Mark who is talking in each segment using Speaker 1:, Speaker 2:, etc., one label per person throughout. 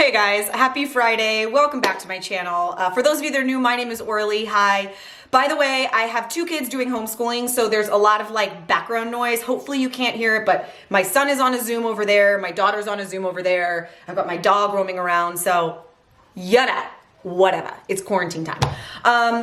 Speaker 1: Okay guys, happy Friday. Welcome back to my channel. For those of you that are new, my name is Orly. Hi. By the way, I have two kids doing homeschooling, so there's a lot of like background noise. Hopefully you can't hear it, but my son is on a Zoom over there. My daughter's on a Zoom over there. I've got my dog roaming around, so yada. Whatever, it's quarantine time.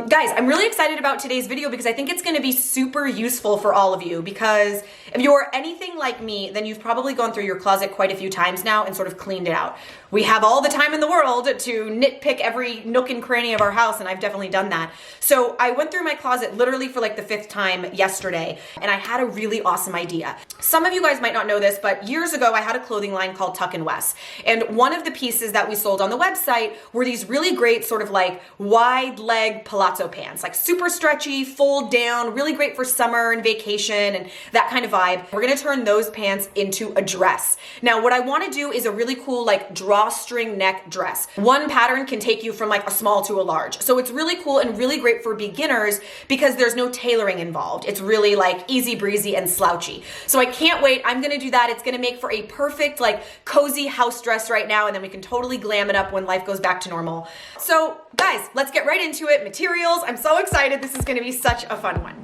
Speaker 1: Guys, I'm really excited about today's video because I think it's gonna be super useful for all of you, because if you're anything like me, then you've probably gone through your closet quite a few times now and sort of cleaned it out. We have all the time in the world to nitpick every nook and cranny of our house, and I've definitely done that. So I went through my closet literally for like the 5th time yesterday, and I had a really awesome idea. Some of you guys might not know this, but years ago I had a clothing line called Tuck and Wes, and one of the pieces that we sold on the website were these really great sort of like wide leg palazzo pants, like super stretchy, fold down, really great for summer and vacation and that kind of vibe. We're gonna turn those pants into a dress. Now, what I wanna do is a really cool like drawstring neck dress. One pattern can take you from like a small to a large. So it's really cool and really great for beginners because there's no tailoring involved. It's really like easy breezy and slouchy. So I can't wait. I'm gonna do that. It's gonna make for a perfect like cozy house dress right now, and then we can totally glam it up when life goes back to normal. So guys, let's get right into it. Materials, I'm so excited. This is gonna be such a fun one.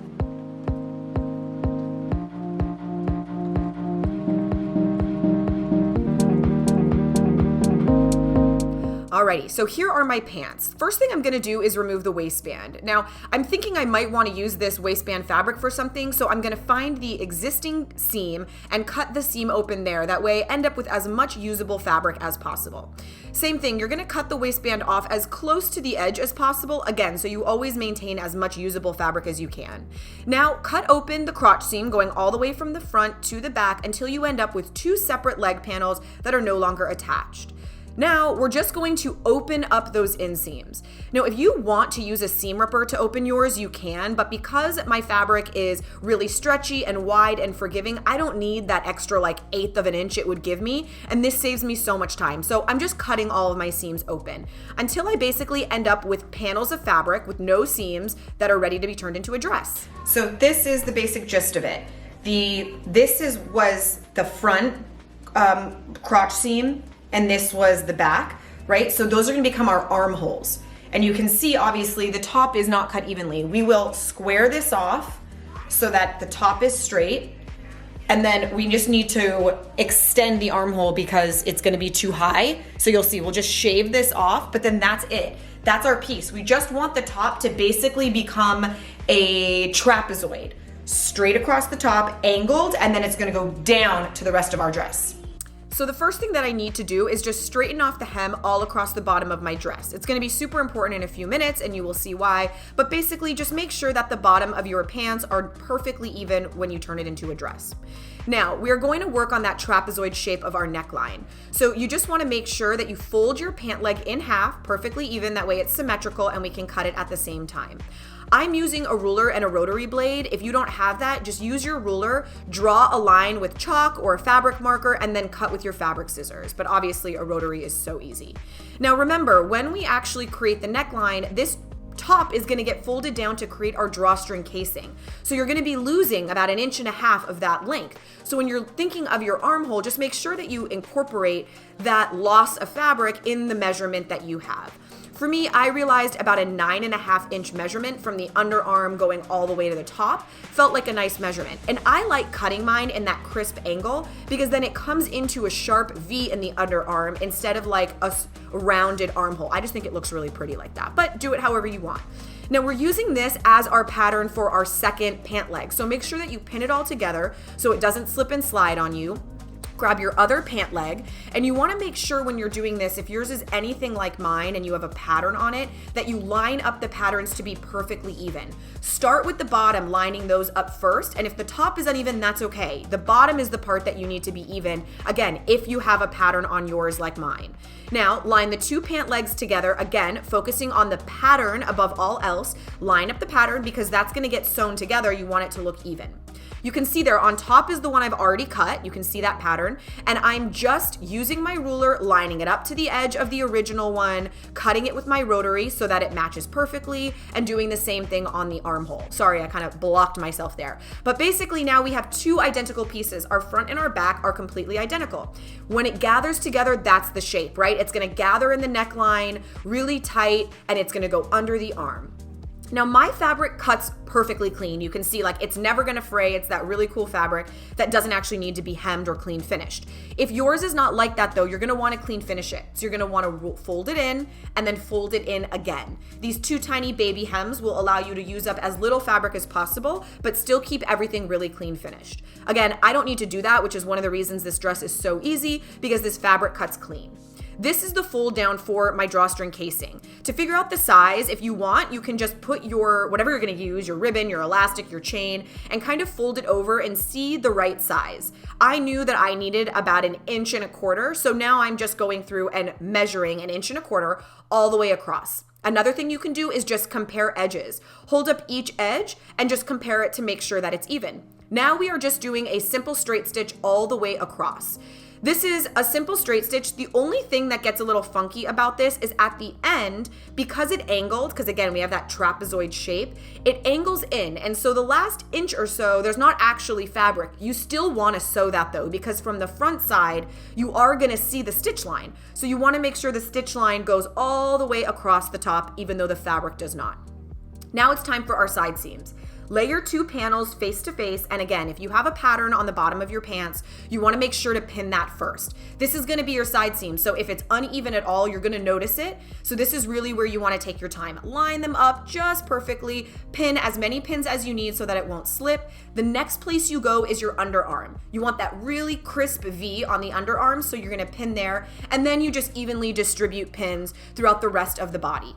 Speaker 1: Alrighty, so here are my pants. First thing I'm gonna do is remove the waistband. Now, I'm thinking I might wanna use this waistband fabric for something, so I'm gonna find the existing seam and cut the seam open there. That way I end up with as much usable fabric as possible. Same thing, you're gonna cut the waistband off as close to the edge as possible, again, so you always maintain as much usable fabric as you can. Now, cut open the crotch seam going all the way from the front to the back until you end up with 2 separate leg panels that are no longer attached. Now, we're just going to open up those inseams. Now, if you want to use a seam ripper to open yours, you can, but because my fabric is really stretchy and wide and forgiving, I don't need that extra like 1/8 of an inch it would give me, and this saves me so much time. So I'm just cutting all of my seams open until I basically end up with panels of fabric with no seams that are ready to be turned into a dress. So this is the basic gist of it. Was the front crotch seam, and this was the back, right? So those are gonna become our armholes. And you can see, obviously, the top is not cut evenly. We will square this off so that the top is straight, and then we just need to extend the armhole because it's gonna be too high. So you'll see, we'll just shave this off, but then that's it. That's our piece. We just want the top to basically become a trapezoid, straight across the top, angled, and then it's gonna go down to the rest of our dress. So the first thing that I need to do is just straighten off the hem all across the bottom of my dress. It's gonna be super important in a few minutes and you will see why, but basically just make sure that the bottom of your pants are perfectly even when you turn it into a dress. Now, we are going to work on that trapezoid shape of our neckline. So you just wanna make sure that you fold your pant leg in half, perfectly even, that way it's symmetrical and we can cut it at the same time. I'm using a ruler and a rotary blade. If you don't have that, just use your ruler, draw a line with chalk or a fabric marker, and then cut with your fabric scissors. But obviously a rotary is so easy. Now remember, when we actually create the neckline, this top is gonna get folded down to create our drawstring casing. So you're gonna be losing about 1.5 inches of that length. So when you're thinking of your armhole, just make sure that you incorporate that loss of fabric in the measurement that you have. For me, I realized about a 9.5 inch measurement from the underarm going all the way to the top felt like a nice measurement. And I like cutting mine in that crisp angle because then it comes into a sharp V in the underarm instead of like a rounded armhole. I just think it looks really pretty like that, but do it however you want. Now we're using this as our pattern for our second pant leg. So make sure that you pin it all together so it doesn't slip and slide on you. Grab your other pant leg, and you wanna make sure when you're doing this, if yours is anything like mine and you have a pattern on it, that you line up the patterns to be perfectly even. Start with the bottom, lining those up first, and if the top is uneven, that's okay. The bottom is the part that you need to be even, again, if you have a pattern on yours like mine. Now, line the 2 pant legs together, again, focusing on the pattern above all else. Line up the pattern because that's gonna get sewn together. You want it to look even. You can see there on top is the one I've already cut. You can see that pattern. And I'm just using my ruler, lining it up to the edge of the original one, cutting it with my rotary so that it matches perfectly, and doing the same thing on the armhole. Sorry, I kind of blocked myself there. But basically now we have two identical pieces. Our front and our back are completely identical. When it gathers together, that's the shape, right? It's gonna gather in the neckline really tight, and it's gonna go under the arm. Now my fabric cuts perfectly clean. You can see like it's never gonna fray. It's that really cool fabric that doesn't actually need to be hemmed or clean finished. If yours is not like that though, you're gonna wanna clean finish it. So you're gonna wanna fold it in and then fold it in again. These two tiny baby hems will allow you to use up as little fabric as possible, but still keep everything really clean finished. Again, I don't need to do that, which is one of the reasons this dress is so easy, because this fabric cuts clean. This is the fold down for my drawstring casing. To figure out the size, if you want, you can just put your, whatever you're gonna use, your ribbon, your elastic, your chain, and kind of fold it over and see the right size. I knew that I needed about 1.25 inches, so now I'm just going through and measuring 1.25 inches all the way across. Another thing you can do is just compare edges. Hold up each edge and just compare it to make sure that it's even. Now we are just doing a simple straight stitch all the way across. This is a simple straight stitch. The only thing that gets a little funky about this is at the end, because it angled, because again, we have that trapezoid shape, it angles in. And so the last inch or so, there's not actually fabric. You still want to sew that though, because from the front side, you are going to see the stitch line. So you want to make sure the stitch line goes all the way across the top, even though the fabric does not. Now it's time for our side seams. Lay your two panels face to face, and again, if you have a pattern on the bottom of your pants, you wanna make sure to pin that first. This is gonna be your side seam, so if it's uneven at all, you're gonna notice it. So this is really where you wanna take your time. Line them up just perfectly, pin as many pins as you need so that it won't slip. The next place you go is your underarm. You want that really crisp V on the underarm, so you're gonna pin there, and then you just evenly distribute pins throughout the rest of the body.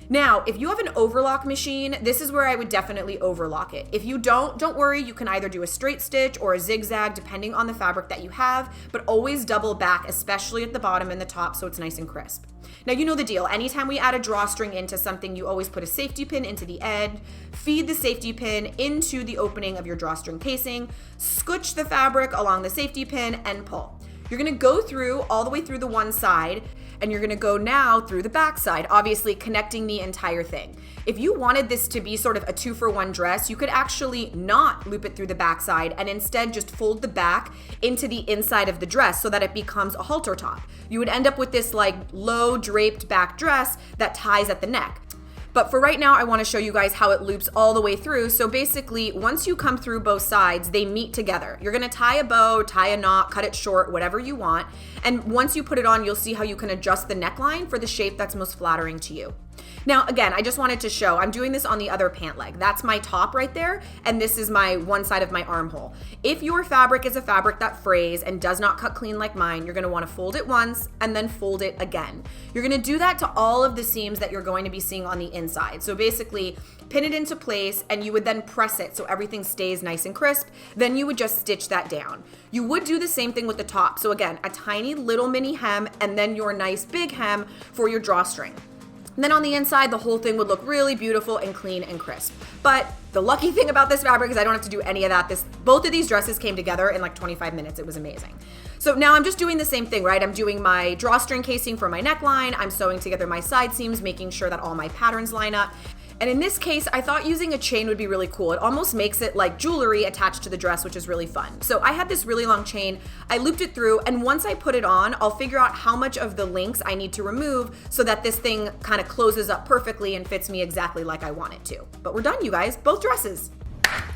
Speaker 1: Now, if you have an overlock machine, this is where I would definitely overlock it. If you don't worry, you can either do a straight stitch or a zigzag depending on the fabric that you have, but always double back, especially at the bottom and the top, so it's nice and crisp. Now you know the deal. Anytime we add a drawstring into something, you always put a safety pin into the end, feed the safety pin into the opening of your drawstring casing, scooch the fabric along the safety pin, and pull. You're gonna go through all the way through the one side, and you're gonna go now through the back side, obviously connecting the entire thing. If you wanted this to be sort of a 2-for-1 dress, you could actually not loop it through the back side and instead just fold the back into the inside of the dress so that it becomes a halter top. You would end up with this like low draped back dress that ties at the neck. But for right now, I wanna show you guys how it loops all the way through. So basically, once you come through both sides, they meet together. You're gonna tie a bow, tie a knot, cut it short, whatever you want. And once you put it on, you'll see how you can adjust the neckline for the shape that's most flattering to you. Now, again, I just wanted to show, I'm doing this on the other pant leg. That's my top right there, and this is my one side of my armhole. If your fabric is a fabric that frays and does not cut clean like mine, you're gonna wanna fold it once and then fold it again. You're gonna do that to all of the seams that you're going to be seeing on the inside. So basically, pin it into place, and you would then press it so everything stays nice and crisp. Then you would just stitch that down. You would do the same thing with the top. So again, a tiny little mini hem, and then your nice big hem for your drawstring. And then on the inside, the whole thing would look really beautiful and clean and crisp. But the lucky thing about this fabric is I don't have to do any of that. Both of these dresses came together in like 25 minutes. It was amazing. So now I'm just doing the same thing, right? I'm doing my drawstring casing for my neckline. I'm sewing together my side seams, making sure that all my patterns line up. And in this case, I thought using a chain would be really cool. It almost makes it like jewelry attached to the dress, which is really fun. So I had this really long chain, I looped it through, and once I put it on, I'll figure out how much of the links I need to remove so that this thing kind of closes up perfectly and fits me exactly like I want it to. But we're done, you guys, both dresses.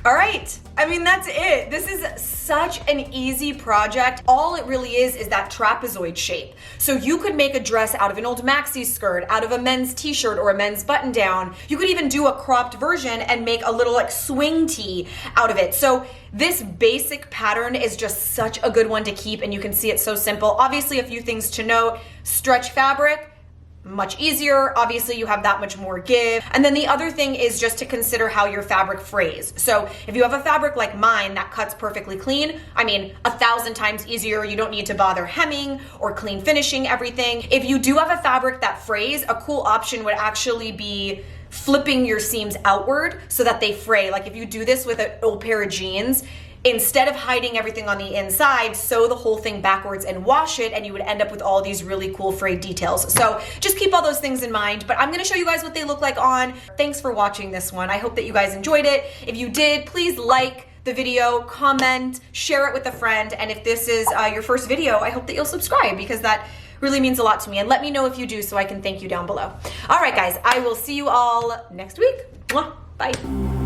Speaker 1: All right, I mean, that's it. This is such an easy project. All it really is that trapezoid shape. So you could make a dress out of an old maxi skirt, out of a men's t-shirt or a men's button down. You could even do a cropped version and make a little like swing tee out of it. So this basic pattern is just such a good one to keep, and you can see it's so simple. Obviously, a few things to note: stretch fabric, much easier. Obviously, you have that much more give. And then the other thing is just to consider how your fabric frays. So if you have a fabric like mine that cuts perfectly clean, I mean, 1,000 times easier. You don't need to bother hemming or clean finishing everything. If you do have a fabric that frays, a cool option would actually be flipping your seams outward so that they fray. Like if you do this with an old pair of jeans, instead of hiding everything on the inside, sew the whole thing backwards and wash it, and you would end up with all these really cool frayed details. So just keep all those things in mind, but I'm gonna show you guys what they look like on. Thanks for watching this one. I hope that you guys enjoyed it. If you did, please like the video, comment, share it with a friend, and if this is your first video, I hope that you'll subscribe, because that really means a lot to me, and let me know if you do so I can thank you down below. All right, guys, I will see you all next week. Mwah. Bye.